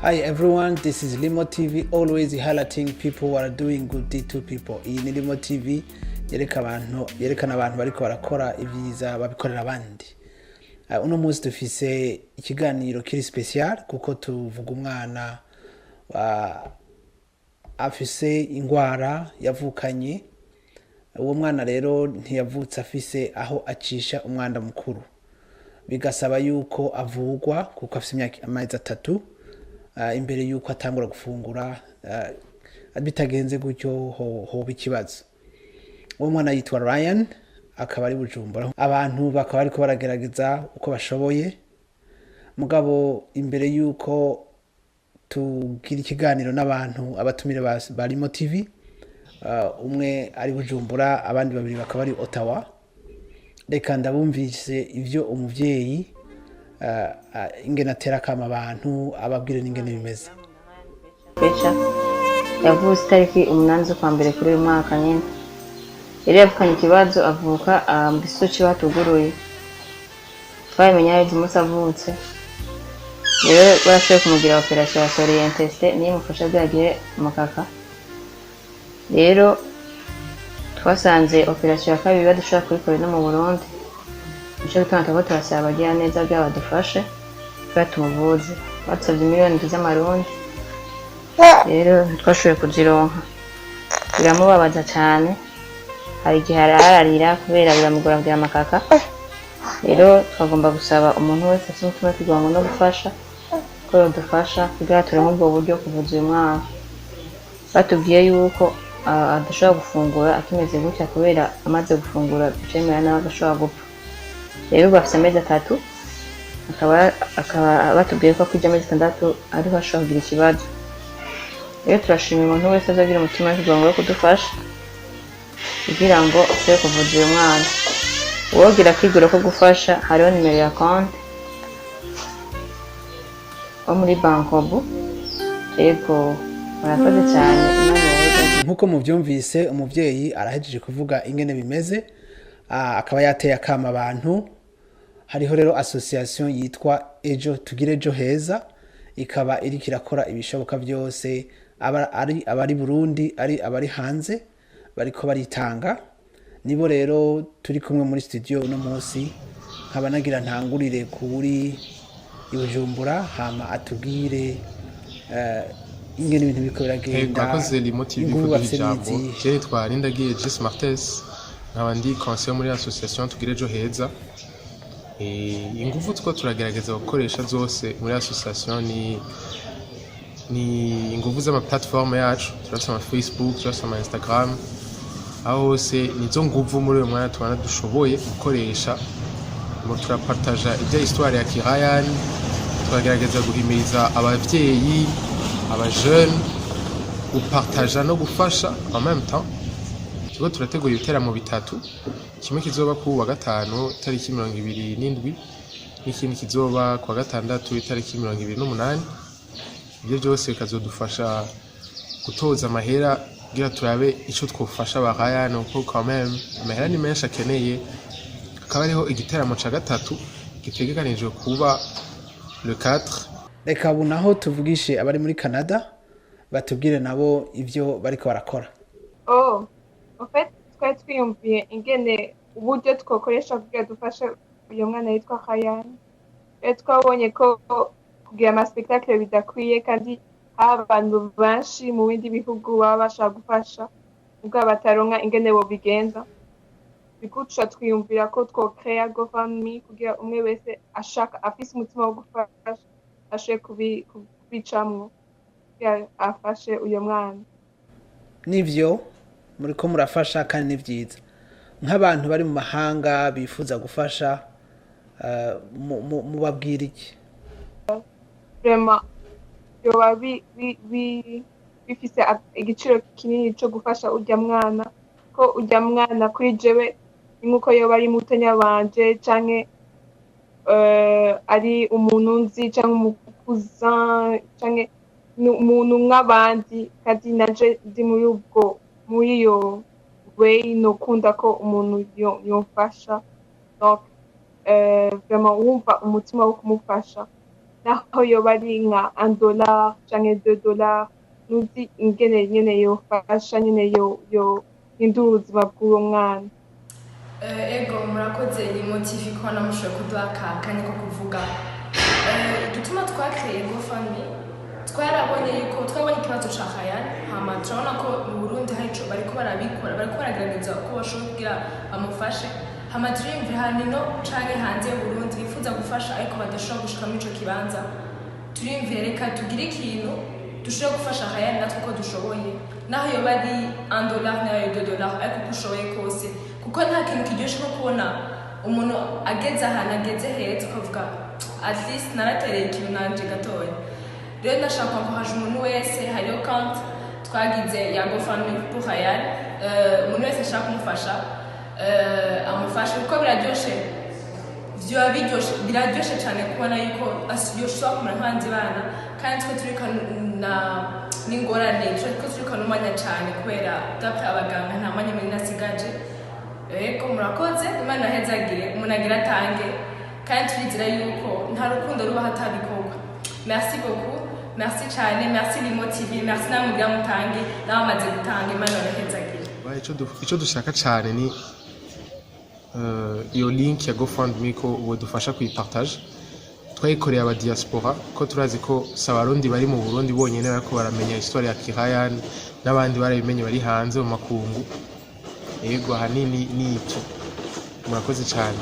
Hi everyone, this is Limo TV, always highlighting people who are doing good deed to people. Iyi ni Limo TV yerekana abantu bariko barakora ibyiza babikorera abandi. Uno munsi dufise ikiganiro kiri special kuko tuvuga umwana afise ingwara yavukanye. Uwo mwana rero ntiyavutse afise aho acisha umwanda mukuru. Bigasaba yuko avugwa kuko afise imyaka amezi 3 imbere yuko atangura gufungura bitagenze gutyo hoba ikibazo. Uwo mwana yitwa Ryan akaba ari Bujumbura. Abantu bakaba ariko baragerageza uko bashoboye mugabo imbere yuko tugira ikiganiro n'abantu abatumire ba Limo TV, umwe ari Bujumbura abandi babiri bakaba ari Ottawa. Reka ndabumvise ivyo umuvyeyi ingene atera kama abantu ababwire n'ingene bimeze. Pecha yavutse tariki 8 z'ukwa mbere kuri uyu mwaka nyine. Yari yavukanye ikibazo avuka mu gisoci batuguruye. Twamenye ari umunsi avutse. Rero barashoboye kumugira operation ya sorie intestin niyo mufasha byagiye mu kaka. Rero twasanze operation ya kabiri badushaka kuyikora no mu Burundi. Nicyo gitanga turasaba abagira neza by'abadufashe batumuvuze. Batsabye miliyoni z'amarundi. Rero twashoboye kuzironka. Biramubabaza cyane. Hari igihe ararira kubera biramugora kugira amakaka. Rero twagomba gusaba umuntu wese afite umutima kugira no gufasha ko yadufasha kugira turemo ubwo buryo kuvuza uyu mwana. Batubwiye yuko adashobora gufungura akimeze gutya kubera amaze gufungura bicemera nawe agashobora gupfa. Rero bafite amezi 3 akaba batubwiye ko kujya amezi 6 ariho ashobora kugira ikibazo. Rero turashimira umuntu wese azagira umutima kugira ngo kudufasha kugira ngo ashobore kuvuza uyu mwana. Uwogira kwigura ko gufasha hariho nimero ya konti muri bankobu. Ego murakoze cyane. Nkuko muvyumvise umuvyeyi arahejeje kuvuga ingene bimeze, akaba yateye akama abantu. Hariho rero association yitwa Ejo Tugire Ejo Heza, ikaba iri kirakora ibishoboka byose abari Burundi ari abari hanze bariko baritanga. Nibo rero turi kumwe muri studio uno munsi, nkaba nagira ntangurire kuri Bujumbura hama atubwire ingene ibintu biko biragenda. Mwakoze Limo TV kugira ijambo. Je twarindagiye Jess Martes nkabandi conseiller muri association Tugire Ejo Heza. Ingufu two turagerageza gukoresha zose muri association ni ingufu z'ama platform yacu. Turasa ama Facebook, turasa ama Instagram. Aho hose nizo nguvu muri uyu mwanya tubana dushoboye gukoresha mu turapartager ibya histoire ya Kirayan. Turagerageza guhimiriza abavyeyi abajeune gupartager no gufasha en même temps. Tugo turategura ibiteramo bitatu, kimwe kizoba ku wa gatanu tariki 27 n'ikindi kizoba ku wa gatandatu tariki 28. Ibyo byose bikazodufasha gutoza amahera kugira turabe ico twofasha abahaya nuko quand même amahera ni menshi akeneye. Akaba ariho igiteramo ca gatatu gitegekanijwe kuba le 4. Reka bunaho tuvugishe abari muri Canada batubwire nabo ivyo bariko barakora. En fait twiyumviye ingene uburyo twokoresha kugira dufashe uyu mwana yitwa Ryan. Twabonye ko kugira ama spectacle bidakwiye kandi abantu benshi mu bindi bihugu baba bashaka gufasha ubwo bataronka ingene bo bigenza. Bikuca twiyumvira ko twokrea GoFundMe kugira umwe wese ashaka afise umutima wo gufasha ashe kubicamwo kugira afashe uyu mwana. Nivyo muriko murafasha kandi nivyiza. Nk'abantu bari mu mahanga bifuza gufasha mubabwira iki? Vraiment yoba bifise igiciro kinini cyo gufasha urya mwana, ko urya mwana kuri jewe nkuko yoba ari mutenya banje canke ari umuntu nzi canke umukuzan canke umuntu nk'abandi kandi naje ndi muri yo way no kunda ko umuntu yofasha. Donc vraiment wumva umutima wo kumufasha naho yoba ari nka $1 canke $2 nuzi ingene nyene yofasha nyene yo hindura ubuzima bw'uwo mwana. Ego murakoze ni motivi ko namushoboye kuduha akanya ko kuvuga igituma twakreye GoFundMe twarabonye yuko twabonye ikibazo ca Hayani hama turabona ko mu Burundi hari ico bariko barabikora bariko baragerageza uko bashobora kugira bamufashe hama turiyumvira hanino canke hanze y'u Burundi bifuza gufasha ariko badashobora gushika muri ico kibanza turiyumvira reka tugire ikintu dushobora gufasha Hayani natwe uko dushoboye naho yoba ari $1 nayo $2 ariko uko ushoboye kose kuko nta kintu kiryoshe ko kubona umuntu ageze ahantu ageze heza ukavuga at least naratereye ikintu nanje gatoya. Rero ndashaka ko haje umuntu wese hariyo account twagize ya GoFundMe pour Hayani umuntu wese ashaka kumufasha amufashe kuko biraryoshe cyane kubona yuko yoshobora kumara nk'abandi bana kandi twe turiko n'ingorane twe turiko n'umwanya cyane kubera dapfa abaganga nta mwanya munini asigaje. Ego murakoze Imana ahezagire umuntu agira atange kandi turizera yuko nta rukundo ruba hatabikorwa. Merci beaucoup, merci cyane, merci Limo TV, merci namwe mugira mutange n'abamaze gutanga Imana ahezagire. Ico dushaka cyane ni iyo link ya GoFundMe ko uwo dufasha kuyipartage twayikoreye aba diaspora ko turazi ko sabarundi bari mu Burundi bonyene bariko baramenya histoire ya Kirayani n'abandi barabimenye bari hanze mu makungu. Ego hanini ni iki murakoze cyane.